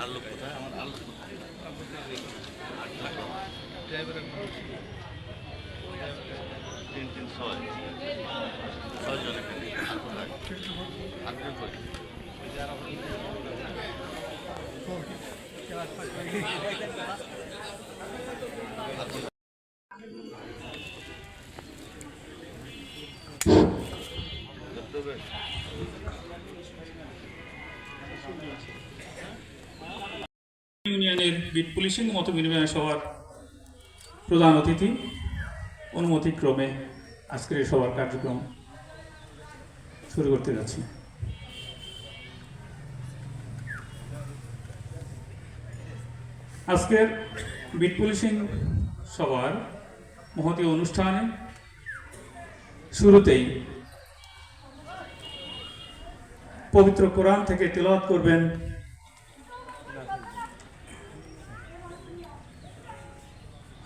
আলু কোথায় আমার আলু তিন তিন ছয় জন ইউনিয়নের বিট পুলিশিং মত বিনিময় সভার প্রধান অতিথি অনুমতিক্রমে আজকের এই সভার কার্যক্রম শুরু করতে যাচ্ছি। আজকের বিট পুলিশিং সভার মহতী অনুষ্ঠানে শুরুতেই পবিত্র কোরআন থেকে তিলাওয়াত করবেন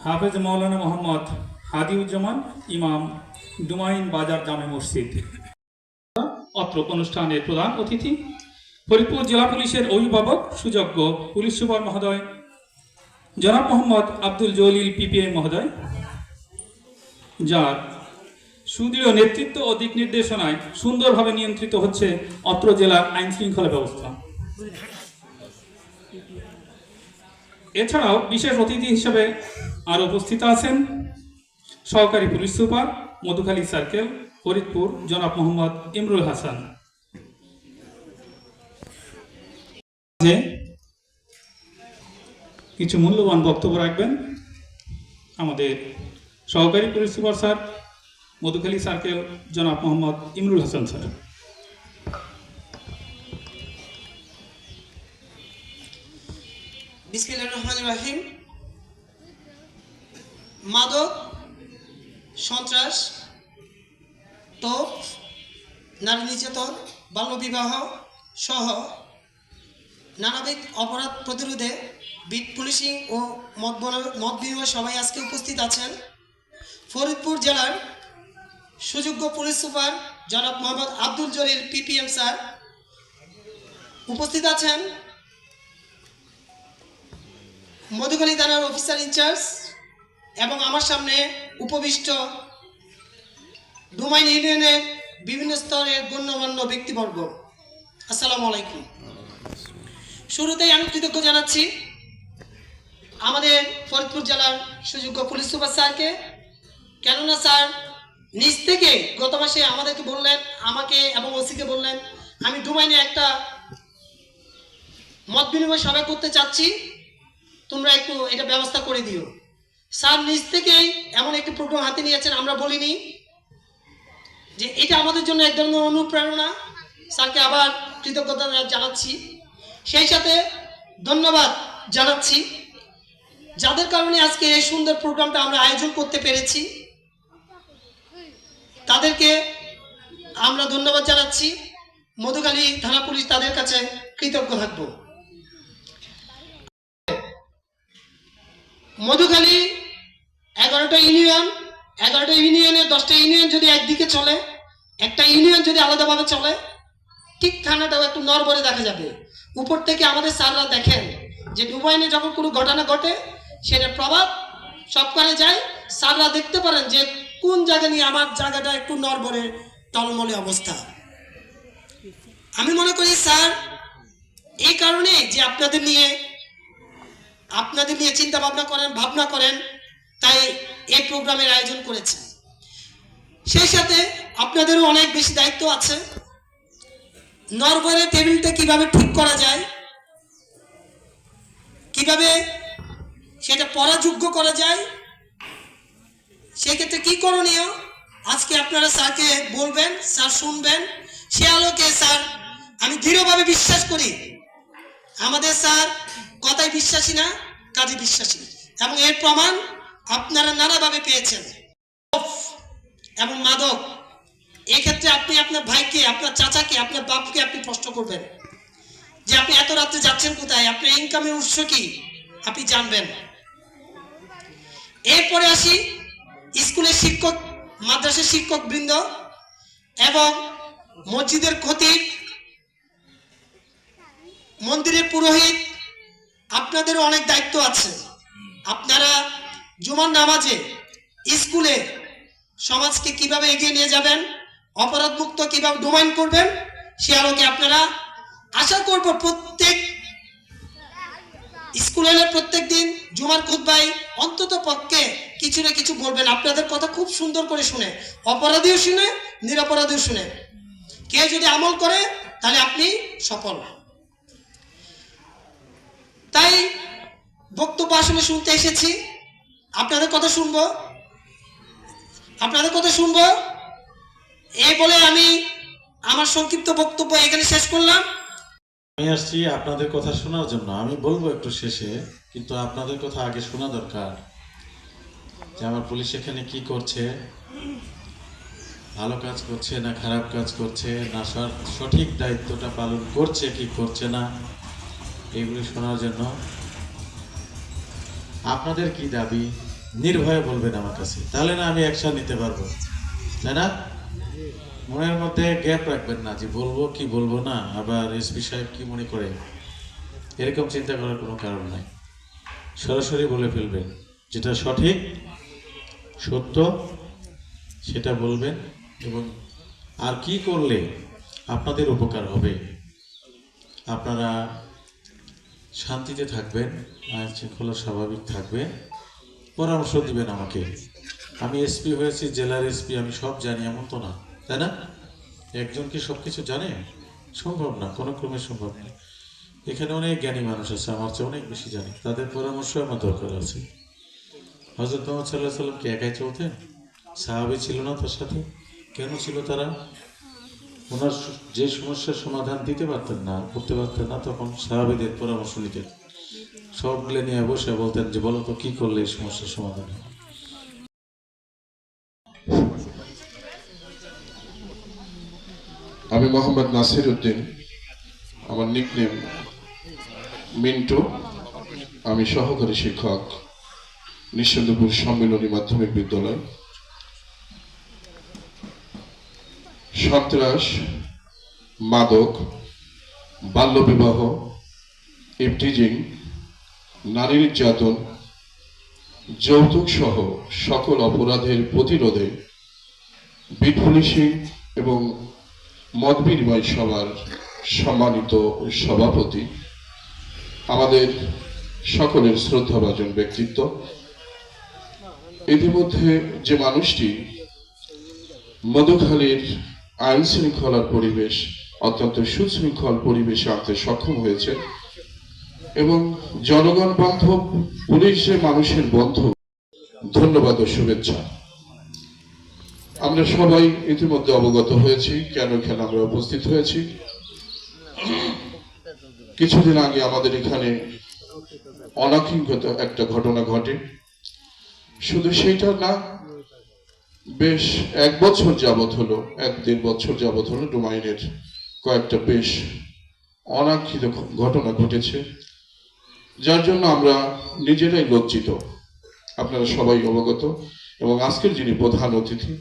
হাফেজ মাওলানা মোহাম্মদ হাদিউজ্জামান, ইমাম, ডুমাইন বাজার জামে মসজিদ। অত্র অনুষ্ঠানের প্রধান অতিথি ফরিদপুর জেলা পুলিশের অভিভাবক সুযোগ্য পুলিশ সুপার মহোদয় জনাব মোহাম্মদ আব্দুল জলিল পিপিএ মহোদয়, যার সুদৃঢ় নেতৃত্ব ও দিক নির্দেশনায় সুন্দরভাবে নিয়ন্ত্রিত হচ্ছে অত্র জেলার আইন শৃঙ্খলা ব্যবস্থা। এছাড়াও বিশেষ অতিথি হিসেবে আর উপস্থিত আছেন সহকারী police super Madhukhali circle Faridpur জনাব মোহাম্মদ ইমরুল হাসান। কিছু মূল্যবান বক্তব্য রাখবেন আমাদের সহকারী police super sir Madhukhali circle জনাব মোহাম্মদ ইমরুল হাসান স্যার। বিসমিল্লাহির রহমানির রহিম। মাদক, সন্ত্রাস, তোপ, নারী নির্যাতন, বাল্যবিবাহ সহ নানাবিধ অপরাধ প্রতিরোধে বিট পুলিশিং ও মত বিনিময় সবাই আজকে উপস্থিত আছেন। ফরিদপুর জেলার সুযোগ্য পুলিশ সুপার জনাব মোহাম্মদ আব্দুল জলিল পিপিএম স্যার উপস্থিত আছেন। মধুখালী থানার অফিসার ইনচার্জ এবং আমার সামনে উপবিষ্ট ডুমাইন ইউনিয়নের বিভিন্ন স্তরের গণ্যমান্য ব্যক্তিবর্গ, আসসালামু আলাইকুম। শুরুতেই আমি কৃতজ্ঞ জানাচ্ছি আমাদের ফরিদপুর জেলার সুযোগ্য পুলিশ সুপার স্যারকে, কেননা স্যার নিজ থেকে গত মাসে আমাদেরকে বললেন, আমাকে এবং ওসিকে বললেন আমি ডুমাইনে একটা মত বিনিময় সভা করতে চাচ্ছি, তোমরা একটু এটা ব্যবস্থা করে দিও। স্যার নিজ থেকেই এমন একটি প্রোগ্রাম হাতে নিয়েছেন, আমরা বলিনি, যে এটা আমাদের জন্য এক ধরনের অনুপ্রেরণা। স্যারকে আবার কৃতজ্ঞতা জানাচ্ছি, সেই সাথে ধন্যবাদ জানাচ্ছি যাদের কারণে আজকে এই সুন্দর প্রোগ্রামটা আমরা আয়োজন করতে পেরেছি, তাদেরকে আমরা ধন্যবাদ জানাচ্ছি। মধুখালী থানা পুলিশ তাদের কাছে কৃতজ্ঞ থাকবো। মধুখালী 11টা ইউনিয়ন, 11টা ইউনিয়নের 10টা ইউনিয়ন যদি একদিকে চলে, একটা ইউনিয়ন যদি আলাদাভাবে চলে, ঠিক থানাটাও একটু নড়বড়ে দেখা যাবে। উপর থেকে আমাদের স্যাররা দেখেন যে ডুবাইনে যখন কোনো ঘটনা ঘটে সেটার প্রভাব সবখানে যায়। স্যাররা দেখতে পারেন যে কোন জায়গা নিয়ে আমার জায়গাটা একটু নড়বড়ে টলমলে অবস্থা। আমি মনে করি স্যার এই কারণে যে আপনাদের নিয়ে চিন্তা ভাবনা করেন, তাই এই প্রোগ্রামের আয়োজন করেছেন। সেই সাথে আপনাদেরও অনেক বেশি দায়িত্ব আছে। নরবরের টেবিলটা কিভাবে ঠিক করা যায়, কিভাবে সেটা পড়াযোগ্য করা যায়, সেক্ষেত্রে কি করণীয় আজকে আপনারা স্যারকে বলবেন, স্যার শুনবেন। সে আলোকে স্যার আমি দৃঢ়ভাবে বিশ্বাস করি আমাদের স্যার কথায় বিশ্বাসী না, কাজে বিশ্বাসী, এবং এর প্রমাণ আপনারা নানাভাবে পেয়েছেন। এবং মাদক, এক্ষেত্রে আপনি আপনার ভাইকে, আপনার চাচাকে, আপনার বাপকে আপনি প্রশ্ন করবেন যে আপনি এত রাত্রে যাচ্ছেন কোথায়, আপনার ইনকামের উৎস কি, আপনি জানবেন। এরপরে আসি স্কুলের শিক্ষক, মাদ্রাসার শিক্ষক বৃন্দ এবং মসজিদের খতিব, মন্দিরের পুরোহিত, আপনাদেরও অনেক দায়িত্ব আছে। আপনারা জুমার নামাজে স্কুলে সমাজকে কিভাবে এগিয়ে নিয়ে যাবেন, অপরাধমুক্ত কিভাবে ডোমাইন করবেন, সে আলোকে আপনারা আশা করব প্রত্যেক স্কুলে প্রত্যেক দিন জুমার খুতবায় অন্তত পক্ষে কিছু না কিছু বলবেন। আপনাদের কথা খুব সুন্দর করে শুনে, অপরাধীও শুনে, নিরপরাধীও শুনে, কেউ যদি আমল করে তাহলে আপনি সফল। তাই বক্তব্য আসলে শুনতে এসেছি, আপনাদের কথা শুনবো, আপনাদের কথা শুনবো। এই বলে আমি আমার সংক্ষিপ্ত বক্তব্য এখানে শেষ করলাম। আমি আসছি আপনাদের কথা শোনার জন্য। আমি বলবো একটু শেষে, কিন্তু আপনাদের কথা আগে শোনা দরকার যে আমার পুলিশ এখানে কি করছে, ভালো কাজ করছে না খারাপ কাজ করছে না, সঠিক দায়িত্বটা পালন করছে কি করছে না, এগুলি শোনার জন্য। আপনাদের কি দাবি নির্ভয়ে বলবেন আমার কাছে, তাহলে না আমি অ্যাকশন নিতে পারবো, তাই না? মনের মধ্যে গ্যাপ রাখবেন না যে বলবো কি বলবো না, আবার এসপি সাহেব কি মনে করে, এরকম চিন্তা করার কোনো কারণ নাই। সরাসরি বলে ফেলবেন, যেটা সঠিক সত্য সেটা বলবেন, এবং আর কি করলে আপনাদের উপকার হবে, আপনারা শান্তিতে থাকবেন, আইন শৃঙ্খলা স্বাভাবিক থাকবে, পরামর্শ দিবেন আমাকে। আমি এসপি হয়েছি, জেলার এসপি, আমি সব জানি এমন তো না, তাই না? একজন কি সব কিছু জানে? সম্ভব না, কোনো ক্রমে সম্ভব না। এখানে অনেক জ্ঞানী মানুষ আছে, আমার চেয়ে অনেক বেশি জানি, তাদের পরামর্শ আমার দরকার আছে। হযরত মুহাম্মদ সাল্লাল্লাহু আলাইহি ওয়াসাল্লাম কি একাই চলতেন? সাহাবী ছিল না তার সাথে? কেন ছিল তারা? ওনার যে সমস্যার সমাধান দিতে পারতেন না, করতে পারতেন না, তখন সাহাবীদের পরামর্শ নিতেন। সবগুলো নিয়ে বসে বলতেন যে বলো তো কি করলে এই সমস্যার সমাধান হবে। আমি মোহাম্মদ নাসির উদ্দিন, আমার নিকনেম মিন্টু। আমি সহকারী শিক্ষক, নিঃসন্দেহপুর সম্মিলনী মাধ্যমিক বিদ্যালয়। সন্ত্রাস, মাদক, বাল্যবিবাহ, ইভটিজিং, নারী নির্যাতন, যৌতুক সহ সকল অপরাধের প্রতিরোধে বিট পুলিশিং এবং মত বিনিময় সভার সম্মানিত সভাপতি, আমাদের সকলের শ্রদ্ধাভাজন ব্যক্তিত্ব, ইতিমধ্যে যে মানুষটি মধুখালীর আইন শৃঙ্খলার পরিবেশ অত্যন্ত সুশৃঙ্খল পরিবেশে আনতে সক্ষম হয়েছে, এবং জনগণ বান্ধব পুলিশ যে মানুষের বন্ধু, ধন্যবাদ ও শুভেচ্ছা। আমরা সবাই ইতিমধ্যে অবগত হয়েছি কেন এখানে আমরা উপস্থিত হয়েছি। কিছুদিন আগে আমাদের এখানে অনাকাঙ্ক্ষিত একটা ঘটনা ঘটে। শুধু সেইটা না, বেশ 1 বছর যাবৎ হলো, 1-1.5 বছর যাবৎ হলো ডোমাইনের কয়েকটা বেশ অনাকাঙ্ক্ষিত ঘটনা ঘটেছে, যার জন্য আমরা নিজেরাই লজ্জিত। আপনারা সবাই অবগত, এবং আজকের যিনি প্রধান অতিথি,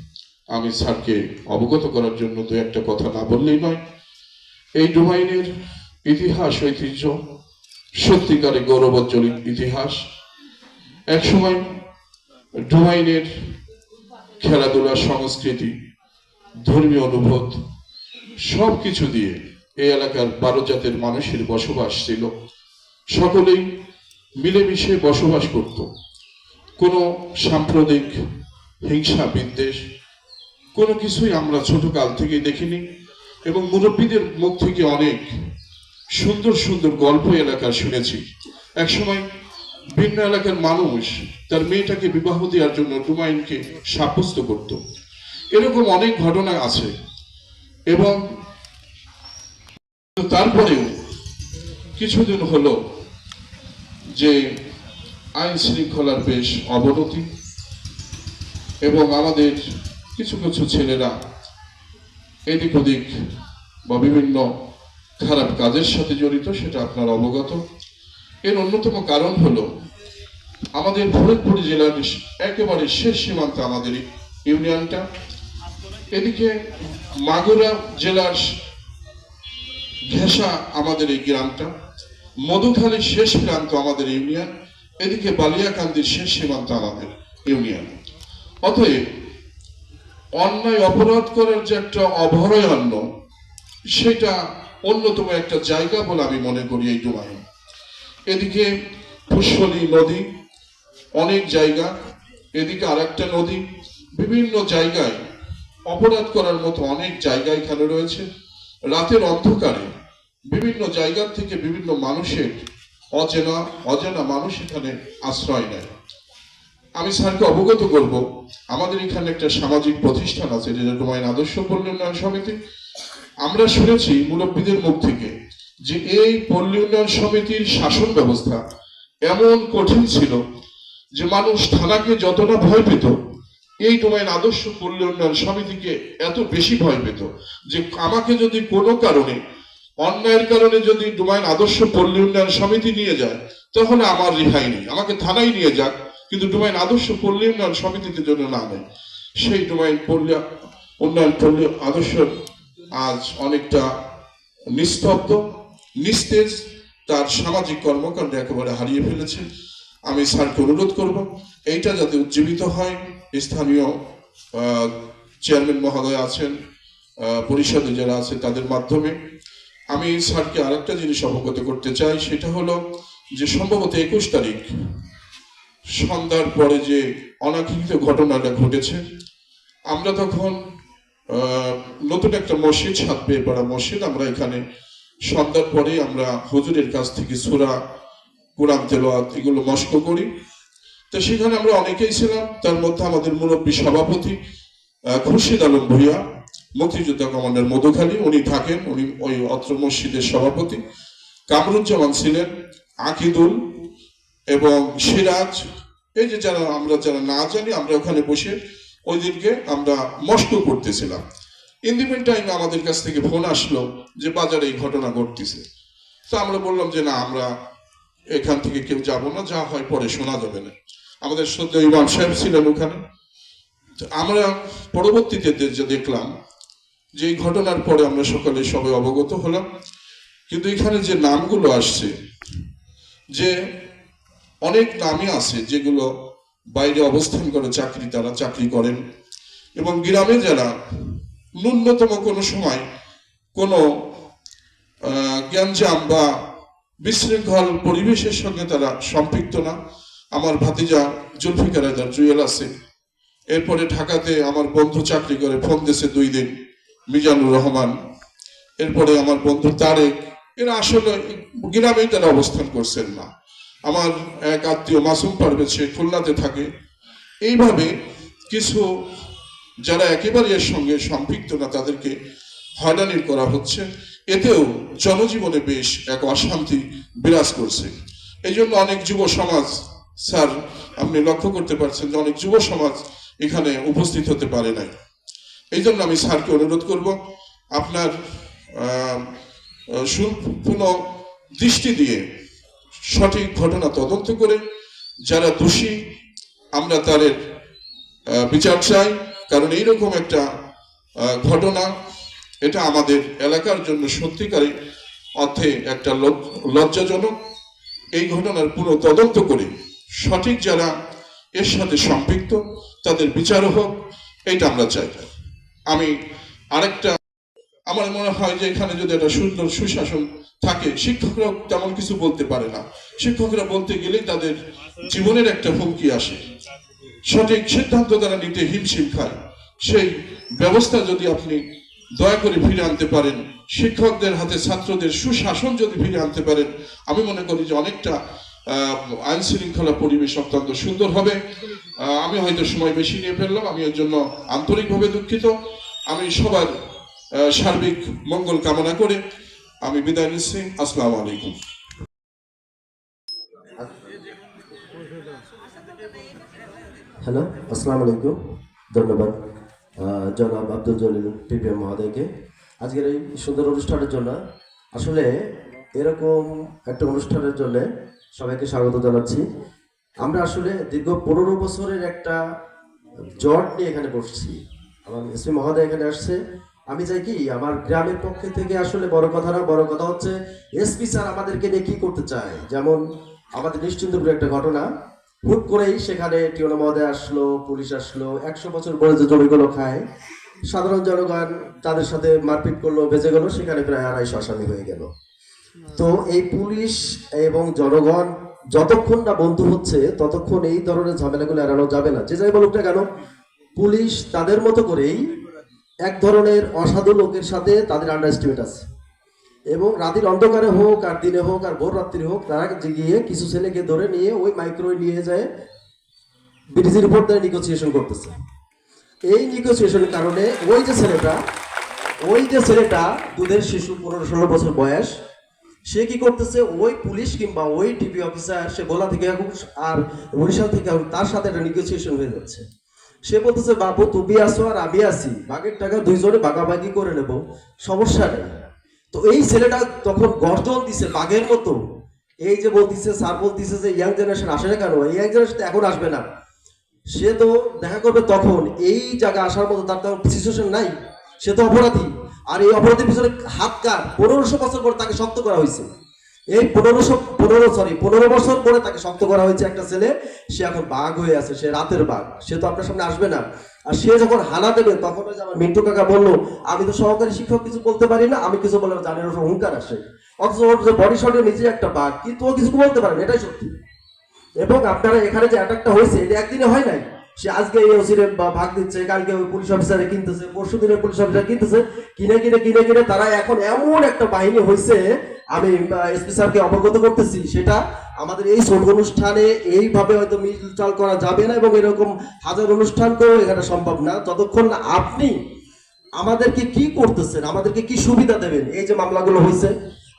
আমি স্যারকে অবগত করার জন্য 2-1 কথা না বললেই নয়। এই ডোমাইনের ইতিহাস ঐতিহ্য সত্যিকারে গৌরবোজ্জ্বল ইতিহাস। একসময় ডোমাইনের খেলাধুলা, সংস্কৃতি, ধর্মীয় অনুভূত সবকিছু দিয়ে এই এলাকার 12 জাতের মানুষের বসবাস ছিল। সকলেই মিলেমিশে বসবাস করত। কোনো সাম্প্রদায়িক হিংসা বিদ্বেষ, কোনো কিছুই আমরা ছোট কাল থেকেই দেখিনি, এবং মুরব্বীদের মুখ থেকে অনেক সুন্দর সুন্দর গল্প এলাকার শুনেছি। একসময় ভিন্ন এলাকার মানুষ তার মেয়েটাকে বিবাহ দেওয়ার জন্য ডুমাইনকে সাব্যস্ত করত। এরকম অনেক ঘটনা আছে। এবং তারপরেও কিছুদিন হলো যে আইন শৃঙ্খলার বেশ অবনতি, এবং আমাদের কিছু কিছু ছেলেরা এদিক ওদিক বা বিভিন্ন খারাপ কাজের সাথে জড়িত, সেটা আপনারা অবগত। এর অন্যতম কারণ হলো আমাদের ফরিদপুর জেলার একেবারে শেষ সীমান্তে আমাদের ইউনিয়নটা, এদিকে মাগুরা জেলার ঘেঁষা আমাদের এই গ্রামটা, মধুখালীর শেষ প্রান্ত আমাদের ইউনিয়ন, এদিকে বালিয়াকান্দির শেষ সীমান্ত আমাদের ইউনিয়ন। অতএব অন্যায় অপরাধ করার যে একটা অভয়ারণ্য, সেটা অন্যতম একটা জায়গা বলে আমি মনে করি এই ডুমাইন। এদিকে পুষ্করী নদী অনেক জায়গা, এদিকে আরেকটা নদী, বিভিন্ন জায়গায় অপরাধ করার মতো অনেক জায়গা এখানে রয়েছে। রাতের অন্ধকারে বিভিন্ন জায়গা থেকে বিভিন্ন মানুষের অজানা মানুষ এখানে আশ্রয় নেয়। আমি স্যারকে অবগত করব, আমাদের এখানে একটা সামাজিক প্রতিষ্ঠান আছে, যেটা ডুমাইন আদর্শ পল্লী উন্নয়ন সমিতি। আমরা শুনেছি মুরব্বীদের মুখ থেকে যে এই পল্লী উন্নয়ন সমিতির শাসন ব্যবস্থা এমন কঠিন ছিল যে মানুষ থানাকে যতটা ভয় পেত, এই ডুমাইন আদর্শ পল্লী উন্নয়ন সমিতিকে এত বেশি ভয় পেত যে আমাকে যদি কোনো কারণে, অন্যায়ের কারণে যদি ডুমাইন আদর্শ পল্লী উন্নয়ন সমিতি নিয়ে যায়, তাহলে আমার রেহাই নেই, আমাকে থানায় নিয়ে যাক, কিন্তু ডুমাইন আদর্শ পল্লী উন্নয়ন সমিতিতে জন্য না নেয়। সেই ডুমাইন পল্লী উন্নয়ন পল্লী আদর্শ আজ অনেকটা নিস্তব্ধ, নিস্তেজ, তার সামাজিক কর্মকাণ্ড একেবারে হারিয়ে ফেলেছে। আমি স্যারকে অনুরোধ করব এইটা যাতে উজ্জীবিত হয়। স্থানীয় চেয়ারম্যান মহোদয় আছেন, পরিষদে যারা আছে, তাদের মাধ্যমে আমি স্যারকে আরেকটা জিনিস অবগত করতে চাই। সেটা হলো যে সম্ভবত 21 তারিখ সন্ধ্যার পরে যে অনাকাঙ্ক্ষিত ঘটনাটা ঘটেছে, আমরা তখন নতুন একটা মসজিদ, সাতবেপাড়া মসজিদ, আমরা এখানে সন্ধ্যার পরে আমরা হুজুরের কাছ থেকে সূরা, কোরআন তেলাওয়াত এগুলো মস্ক করি। তো সেখানে আমরা অনেকেই ছিলাম, তার মধ্যে আমাদের মুরব্বী সভাপতি খুরশিদ আলম ভূঁইয়া, মুক্তিযোদ্ধা কমান্ডার মধুখালী, উনি থাকেন, উনি ওই অত্র মসজিদের সভাপতি। কামরুজ্জামান ছিলেন, আকিদুল এবং সিরাজ, এই যে যারা না জানি, আমরা ওখানে বসে ওই দিনকে আমরা মস্ক করতেছিলাম। ইন দি মিন টাইম আমাদের কাছ থেকে ফোন আসলো যে বাজারে এই ঘটনা ঘটতেছে। তো আমরা বললাম যে না, আমরা এখান থেকে কেউ যাব না, যা হয় পরে শোনা যাবে না। আমাদের শ্রদ্ধেয় ইমাম সাহেব ছিলেন ওখানে। আমরা পরবর্তীতে যে দেখলাম যে এই ঘটনার পরে আমরা সকালে সবাই অবগত হলাম, কিন্তু এখানে যে নামগুলো আসছে, যে অনেক নামই আছে যেগুলো বাইরে অবস্থান করে তারা চাকরি করেন, এবং গ্রামে যারা ন্যূনতম কোনো সময় কোনো জ্ঞানজাম বা বিশৃঙ্খল পরিবেশের সঙ্গে তারা সম্পৃক্ত না। আমার ভাতিজা জুলফিকার আজাদ জুয়েল আছে, এরপরে ঢাকাতে আমার বন্ধু চাকরি করে, ফোন দিয়েছে 2 দিন, মিজানুর রহমান, এরপরে আমার বন্ধু তারেক, এরা আসলে গ্রামেই তারা অবস্থান করছেন না। আমার এক আত্মীয় মাসুম পারভেজ, সে খুলনাতে থাকে। এইভাবে কিছু যারা একেবারে এর সঙ্গে সম্পৃক্ত না, তাদেরকে হয়রানি করা হচ্ছে। এতেও জনজীবনে বেশ এক অশান্তি বিরাজ করছে। এই জন্য অনেক যুব সমাজ, স্যার আপনি লক্ষ্য করতে পারছেন যে অনেক যুব সমাজ এখানে উপস্থিত হতে পারে নাই। এই জন্য আমি স্যারকে অনুরোধ করব, আপনার সুপূর্ণ দৃষ্টি দিয়ে সঠিক ঘটনা তদন্ত করে যারা দোষী আমরা তাদের বিচার চাই। কারণ এইরকম একটা ঘটনা, এটা আমাদের এলাকার জন্য সত্যিকারই অর্থে একটা লজ্জাজনক। এই ঘটনার পুরো তদন্ত করে সঠিক যারা এর সাথে সম্পৃক্ত তাদের বিচারও হোক, এইটা আমরা চাই। আমি আরেকটা, আমার মনে হয় যে এখানে যদি একটা সুন্দর সুশাসন থাকে, শিক্ষকরা তেমন কিছু বলতে পারে না। শিক্ষকরা বলতে গেলেই তাদের জীবনের একটা হুমকি আসে, সঠিক সিদ্ধান্ত তারা নিতে হিমশিম খায়। সেই ব্যবস্থা যদি আপনি দয়া করে ফিরে আনতে পারেন, শিক্ষকদের হাতে ছাত্রদের সুশাসন যদি ফিরে আনতে পারেন, আমি মনে করি যে অনেকটা আইন শৃঙ্খলা পরিবেশ অত্যন্ত সুন্দর হবে। আমি হয়তো সময় বেশি নিয়ে ফেললাম, আমি এর জন্য আন্তরিকভাবে দুঃখিত। আমি সবার সার্বিক মঙ্গল কামনা করে আমি বিদায় নিচ্ছি। আসসালামু আলাইকুম। হ্যালো, আসসালামু আলাইকুম। ধন্যবাদ জনাব আব্দুল জলিল পিপিএম মহোদয়কে আজকের এই সুন্দর অনুষ্ঠানের জন্য। আসলে এরকম একটা অনুষ্ঠানের জন্য সবাইকে স্বাগত জানাচ্ছি। আমরা আসলে দীর্ঘ 15 বছরের একটা জট নিয়ে এখানে বসছি। আমার এসপি মহোদয় এখানে আসছে। আমি চাই কি, আমার গ্রামের পক্ষে থেকে আসলে বড় কথা না, বড় কথা হচ্ছে এসপি স্যার আমাদেরকে নিয়ে কি করতে চায়। যেমন আমাদের নিশ্চিন্তপুরে একটা ঘটনা, হুট করেই সেখানে টিওনো মহোদয় আসলো, পুলিশ আসলো, 100 বছর পরে যে জমিগুলো খায় সাধারণ জনগণ তাদের সাথে মারপিট করলো, বেঁচে গেল, সেখানে প্রায় 250 আসামি হয়ে গেল। তো এই পুলিশ এবং জনগণ যতক্ষণ না বন্ধু হচ্ছে ততক্ষণ এই ধরনের ঝামেলাগুলো এড়ানো যাবে না। যে যাই বলুক না কেন, পুলিশ তাদের মতো করেই এক ধরনের অসাধু লোকের সাথে তাদের আন্ডারস্টিমেট আছে, এবং রাতের অন্ধকারে হোক আর দিনে হোক আর ভোর রাত্রি হোক, তারা গিয়ে কিছু ছেলেকে ধরে নিয়ে ওই মাইক্রো নিয়ে যায় ব্রিজের উপর দিয়ে নেগোসিয়েশন করতেছে। এই নেগোসিয়েশনের কারণে ওই যে ছেলেটা দুধের শিশু 15-16 বছর বয়স, সে কি করতেছে, ওই পুলিশ কিংবা ওই ডিপি অফিসার, সে গোলা থেকে আর বরিশাল থেকে তার সাথে একটা নেগোসিয়েশন হয়ে যাচ্ছে। সে বলতেছে, বাবু তুমি আসো আর আমি আসি, বাঘের টাকা দুইজনে ভাগাভাগি করে নেব, সমস্যা নেই। তো এই ছেলেটা তখন গর্জন দিছে বাঘের মতো, এই যে বলতেছে, স্যার বলতেছে যে ইয়াং জেনারেশন আসে না কেন, এই ইয়াং জেনারেশন এখন আসবে না, সে তো দেখা করবে তখন। এই জায়গা আসার মতো তার তো সিচুয়েশন নাই, সে তো অপরাধী। আর এই অপরাধীর পিছনে হাত কার, 1500 বছর পরে তাকে শক্ত করা হয়েছে। এই 15 বছর পরে তাকে শক্ত করা হয়েছে একটা ছেলে, সে এখন বাঘ হয়ে আছে, সে রাতের বাঘ, সে তো আপনার সামনে আসবে না। আর সে যখন হানা দেবে তখন ওই যে আমার মিন্টু কাকা বললো, আমি তো সহকারী শিক্ষক, কিছু বলতে পারি না, আমি কিছু বললাম জানের ওর হুঙ্কার আসে, অথচ ওর যে বডি শটে নিজে একটা বাঘ, কিন্তু ও কিছু বলতে পারে না, এটাই সত্যি। এবং আপনারা এখানে যে অ্যাটাকটা হয়েছে এটা একদিনে হয় নাই, সে আজকে এই ওসিরে ভাগ দিচ্ছে, কালকে ওই পুলিশ অফিসারে কিনতেছে, পরশু দিনে পুলিশ অফিসার কিনতেছে, কিনে তারা এখন এমন একটা বাহিনী হয়েছে। আমি এসপি স্যারকে অবগত করতেছি, সেটা আমাদের এই ছোট অনুষ্ঠানে এইভাবে হয়তো মিলচাল করা যাবে না, এবং এরকম হাজার অনুষ্ঠান করেও এখানে সম্ভব না যতক্ষণ না আপনি আমাদেরকে কি করতেছেন, আমাদেরকে কি সুবিধা দেবেন। এই যে মামলাগুলো হয়েছে,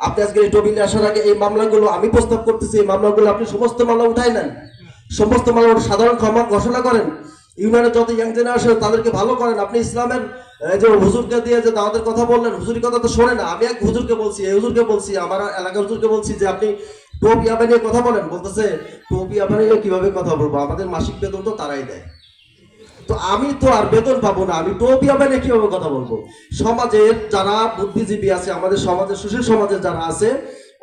আপনি আজকে এই টেবিলে আসার আগে এই মামলাগুলো আমি প্রস্তাব করতেছি, এই মামলাগুলো আপনি সমস্ত মামলা উঠাই নেন, সমস্ত মামলা সাধারণ ক্ষমা ঘোষণা করেন, ইউনিয়নের যত ইয়াং জেনারেশন তাদেরকে ভালো করেন। আপনি ইসলামের যে হুজুরকে দিয়ে যে তাদের কথা বললেন, হুজুরি কথা তো শোনে না। আমি এক হুজুরকে বলছি, এই হুজুরকে বলছি, আমার এলাকার হুজুরকে বলছি যে আপনি টোপ ইয়াবা নিয়ে কথা বলেন, বলতেছে টোপ ইয়াবা নিয়ে কিভাবে কথা বলবো, আমাদের মাসিক বেতন তো তারাই দেয়, তো আমি তো আর বেতন পাবো না, আমি টোপ ইয়াবা নিয়ে কিভাবে কথা বলবো। সমাজের যারা বুদ্ধিজীবী আছে, আমাদের সমাজের সুশীল সমাজের যারা আছে,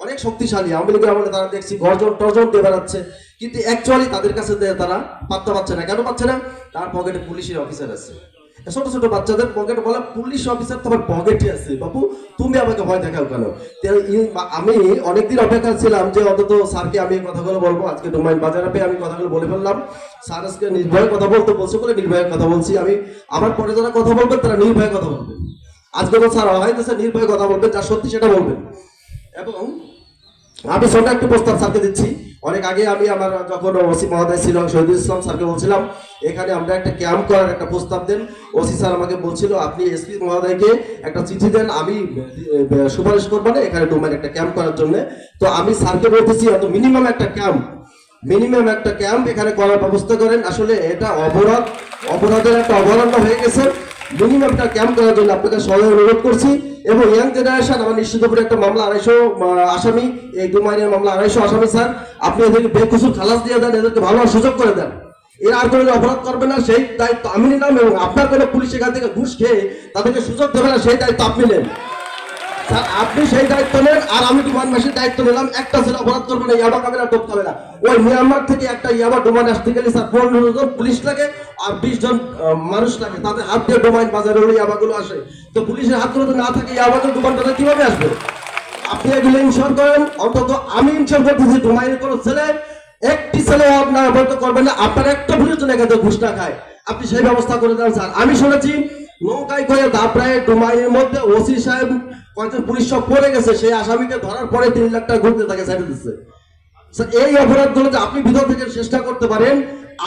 অনেক শক্তিশালী, আওয়ামী লীগের আমলে তারা দেখছি গর্জন টর্জন দিয়ে বেড়াচ্ছে, কিন্তু অ্যাকচুয়ালি তাদের কাছে তারা পাত্তা পাচ্ছে না। কেন পাচ্ছে না? তার পকেটে পুলিশের অফিসার আছে, ছোট ছোট বাচ্চাদের পকেটে বলে পুলিশ অফিসার তোমার পকেটে আছে, বাবু তুমি আমাকে ভয় দেখাও কেন। আমি অনেকদিন অপেক্ষা ছিলাম যে অন্তত স্যারকে আমি কথাগুলো বলবো, আজকে ডোমাইন বাজারে পেয়ে আমি কথাগুলো বলে ফেললাম। স্যার আজকে নির্ভয়ে কথা বলতে বলছে বলে নির্ভয়ে কথা বলছি আমি, আমার পরে যারা কথা বলবেন তারা নির্ভয়ে কথা বলবেন। আজকে তো স্যার হয়তো নির্ভয়ে কথা বলবেন, যা সত্যি সেটা বলবেন। এবং আমি ছোট একটা প্রস্তাব স্যারকে দিচ্ছি। অনেক আগে আমি আমার যখন ওসি মহোদয় ছিল শহীদুল ইসলাম স্যারকে বলছিলাম এখানে আমরা একটা ক্যাম্প করার একটা প্রস্তাব দেন। ওসি স্যার আমাকে বলছিল আপনি এসপি মহোদয়কে একটা চিঠি দেন, আমি সুপারিশ করবো না এখানে ডোমেন একটা ক্যাম্প করার জন্য। তো আমি স্যারকে বলতেছি এত মিনিমাম একটা ক্যাম্প এখানে করার ব্যবস্থা করেন। আসলে এটা অপরাধের একটা অবহেলনা হয়ে গেছে। মিনিমাম একটা ক্যাম্প করার জন্য আপনাকে সবাই অনুরোধ করছি। এবং ইয়াং জেনারেশন আমার নিশ্চিতভাবে একটা মামলা 250 আসামি, এই ডোমাইনের মামলা 250 আসামি স্যার, আপনি এদেরকে বেকসুর খালাস দিয়ে দেন, এদেরকে ভালো সুযোগ করে দেন। এরা আর কোনো অপরাধ করবে না, সেই দায়িত্ব আমি নিলাম। এবং আপনার কোনো পুলিশ এখান থেকে ঘুষ খেয়ে তাদেরকে সুযোগ দেবে না, সেই দায়িত্ব আপনি নেন স্যার, আপনি সেই দায়িত্ব নেন। আর আমি ডোমানবাসীর দায়িত্ব নিলাম, একটা ছেলে অপরাধ করবে না, ইয়াবা খাবে না, টোপ খাবে না। ওই মিয়ানমার থেকে একটা ইয়াবা ডোমাইন আসতে গেলে স্যার 15 জন পুলিশ লাগে আর 20 জন মানুষ লাগে, তাদের হাত দিয়ে ডোমাইন বাজারে ওই ইয়াবাগুলো আসে। তো পুলিশের হাতগুলো তো না থাকে, ইয়াবাগুলো ডোমাইন বাজারে কিভাবে আসবে? আপনি এগুলো ইনশোর করেন। অন্তত আমি ইনশোর করতেছি ডোমাইনের কোনো ছেলে একটি ছেলে আপনার অবৈধ করবেন না। আপনার একটা পুলিশ জন এখানে ঘুষ না খায়। আপনি সেই ব্যবস্থা করে দেন স্যার। আমি শুনেছি নৌকায় করে দাপড়ায় ডুমাইয়ের মধ্যে ওসি সাহেব কয়েকজন পুলিশ সব পড়ে গেছে, সেই আসামিকে ধরার পরে 3 লাখ টাকা ঘুরতে তাকে ছেড়ে দিচ্ছে। স্যার এই অপরাধগুলো যে আপনি ভিতর থেকে চেষ্টা করতে পারেন,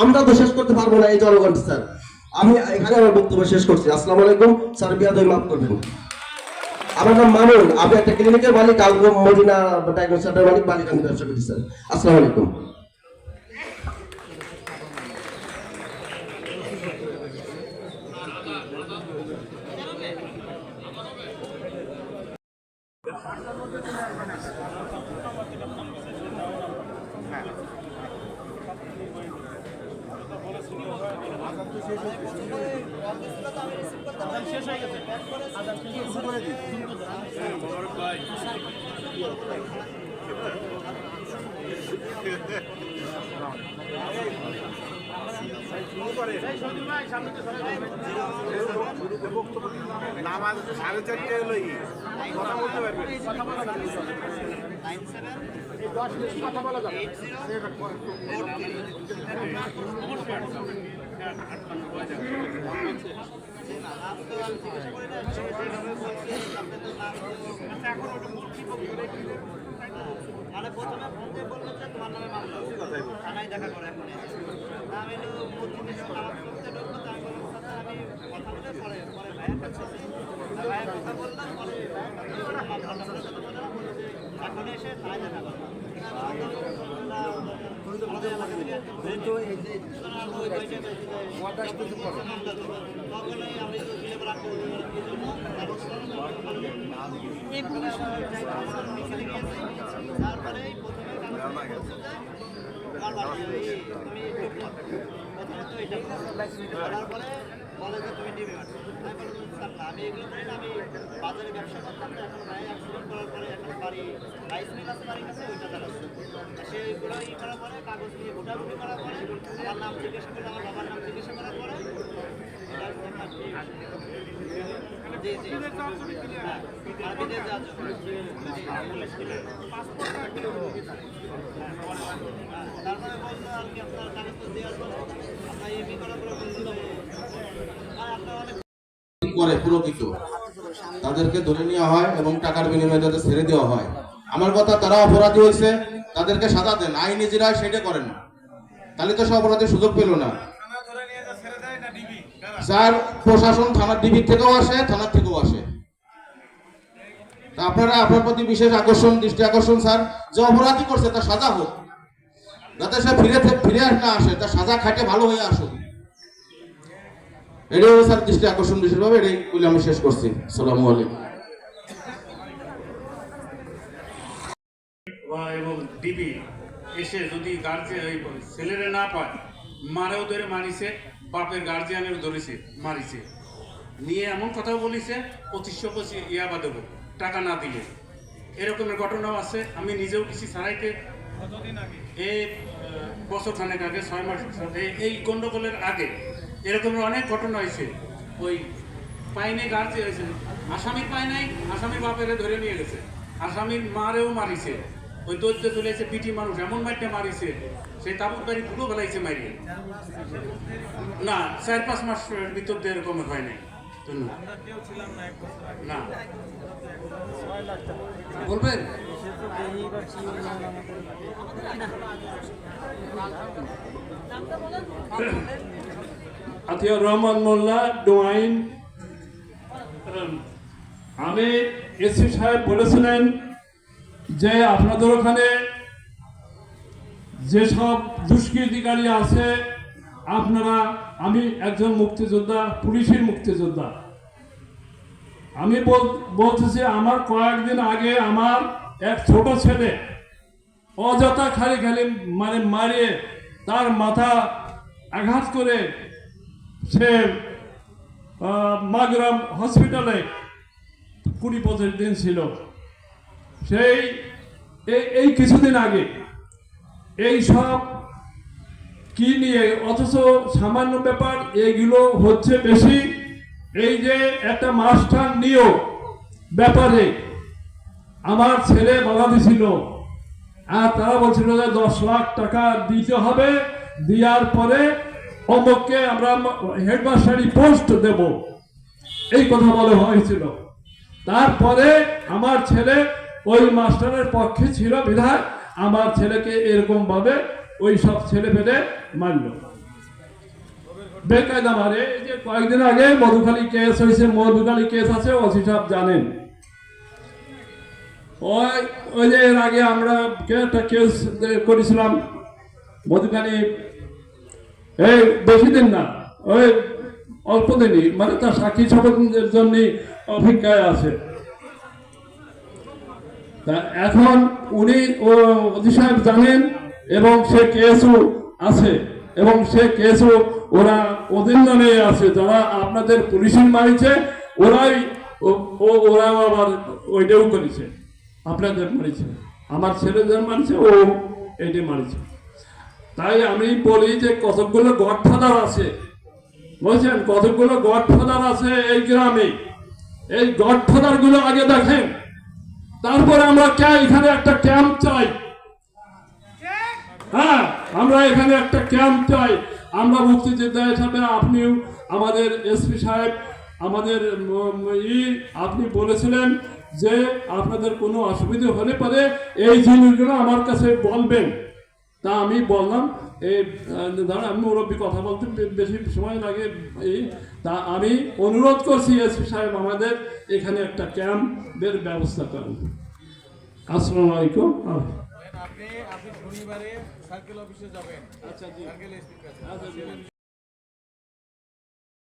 আমরা তো শেষ করতে পারবো না এই জনগণ স্যার। আমি এখানে আমার বক্তব্য শেষ করছি। আসসালামু আলাইকুম স্যার, বিয়াদবি মাফ করবেন। আমার নাম মামুন, আমি একটা ক্লিনিকের মালিক, আলগো মদিনা ডায়াগনস্টিক সেন্টার মালিক, বালিকান্দি ব্যবসা করি স্যার। আসসালামু আলাইকুম। নামাজ 4:30 হলো কথা বলতে পারবে কথা বলা যাবে। মানে প্রথমে ফোন দিয়ে বললো যে তোমার নামে মামলা থানায় দেখা করে এখন আমি প্রতিদিন নামাজ পড়তে ঢুকবো, তাই বললাম স্যার আমি কথা বলে পরে পরে ভাইয়ের কাছে ভাইয়ের কথা বললাম, পরে এখন এসে থানায় দেখা করলাম। তারপরে তারপরে বলে যে তুমি নিবে আমি এগুলো জানি না, আমি বাজারে ব্যবসা করতাম, এখন ভাই অ্যাক্সিডেন্ট করার পরে এখন বাড়ি রাইস মিল আছে, বাড়ির কাছে ওইটা চালাচ্ছে। সেইগুলো ই করার পরে কাগজ নিয়ে ভোটাভুটি করার পরে আমার নাম জিজ্ঞাসা করলে, আমার বাবার নাম জিজ্ঞাসা করার পরে জি জি হ্যাঁ আর বিদেশ যাওয়ার জন্য তারপরে বললো আর কি আপনার কাগজ দেওয়ার পরে আপনার এমনি করার পরে বলছিল আপনার অনেক করে প্রকৃত তাদেরকে ধরে নেওয়া হয় এবং টাকার বিনিময়ে তাদের ছেড়ে দেওয়া হয়। আমার কথা, তারা অপরাধী হয়েছে, তাদেরকে সাজা দেন, আইন নিজেরা সেটা করেন, তাহলে তো সে অপরাধের সুযোগ পেল না। স্যার প্রশাসন থানার ডিবি থেকেও আসে, থানার থেকেও আসে। তা আপনারা আপনার প্রতি বিশেষ দৃষ্টি আকর্ষণ স্যার, যে অপরাধী করছে তার সাজা হোক, যাতে সে ফিরে না আসে, তার সাজা খাটে ভালো হয়ে আসুক। এটাই স্যার দৃষ্টি আকর্ষণ বিশেষভাবে, এটাই বলে আমি শেষ করছি। আসসালামু আলাইকুম। এবং ডিবি এসে যদি গার্জিয়ান ছেলেরে না পায়, মারেও ধরে মারিছে, বাপের গার্জিয়ানের ধরেছে মারিছে, নিয়ে এমন কথাও বলিছে 2500 ইয়াবা দেবো টাকা না দিলে। এরকমের ঘটনাও আছে। আমি নিজেও কিছু ছাড়াইতে এই বছর খানেক আগে 6 মাস এই গন্ডগোলের আগে এরকমের অনেক ঘটনা হয়েছে। ওই পাইনে গার্জিয়ান হয়েছে, আসামি পায় নাই, আসামির বাপেরে ধরে নিয়ে গেছে, আসামির মারেও মারিছে, ওই দৈত্য চলেছে পিটি মানুষ এমন মাইটে মারিছে, সেই তাবুত বাড়ি পুরো বেলাইছে মারিয়ে। না 4-5 মাস ভিতর দিয়ে এরকম হয় নাই। না বলবেন আতিয়ার রহমান মোল্লা, ডোয়াইন। আমি এসপি সাহেব বলেছিলেন যে আপনাদের ওখানে যেসব দুষ্কৃতিকারী আছে আপনারা, আমি একজন মুক্তিযোদ্ধা, পুলিশের মুক্তিযোদ্ধা, আমি বলতেছি আমার কয়েকদিন আগে আমার এক ছোট ছেলে অযথা খালি মানে মারিয়ে তার মাথা আঘাত করে সে মাগরাম হসপিটালে 20-25 দিন ছিল। সেই এই কিছুদিন আগে এই সব কি নিয়ে, অথচ সামান্য ব্যাপার, এগুলো হচ্ছে বেশি। এই যে একটা মাস্টার নিয়েও ব্যাপারে আমার ছেলে বাধা দিছিল, আর তারা বলছিল যে 10 লাখ টাকা দিতে হবে, দেওয়ার পরে অমুককে আমরা হেডমাস্টারি পোস্ট দেব, এই কথা বলা হয়েছিল। তারপরে আমার ছেলে ওই মাস্টারের পক্ষে ছিল বিধায় আমার ছেলেকে এরকম ভাবে ওই সব ছেলে পেলে মারল, বেকায়দা মারে। এই যে কয়েকদিন আগে মধুখালী কেস হয়েছে, মধুখালী কেস আছে, ওসি সাহেব জানেন। ওই যে এর আগে আমরা একটা কেস করেছিলাম মধুখালী, এই বেশি দিন না, ওই অল্প দিনই, মানে তার সাক্ষী শপথের জন্য অপেক্ষায় আছে। তা এখন উনি ওসি সাহেব জানেন এবং সে কেসও আছে, এবং সে কেসও ওরা ওদের নামে আছে, যারা আপনাদের পুলিশের মারিছে ওরা আবার ওইটাও করেছে, আপনাদের মারিছে, আমার ছেলেদের মারিছে, ও এইটা মারিছে। তাই আমি বলি যে কতগুলো গডফাদার আছে, বুঝছেন, কতগুলো গডফাদার আছে এই গ্রামে। এই গডফাদার গুলো আগে দেখেন, তারপরে আমরা এখানে একটা ক্যাম্প চাই। হ্যাঁ, আমরা এখানে একটা ক্যাম্প চাই। আমরা মুক্তিযোদ্ধা হিসাবে, আপনিও আমাদের এসপি সাহেব, আমাদের আপনি বলেছিলেন যে আপনাদের কোনো অসুবিধা হলে পরে এই জিনিসগুলো আমার কাছে বলবেন। তা আমি বললাম, এই ধরেন আমি মুরব্বী, কথা বলতে বেশি সময় লাগে, তা আমি অনুরোধ করছি এসপি সাহেব আমাদের এখানে একটা ক্যাম্পের ব্যবস্থা করেন। আসসালামু আলাইকুম। আপনি শনিবারে সার্কেল অফিসে যাবেন। আচ্ছা, সার্কেল এসপির কাছে।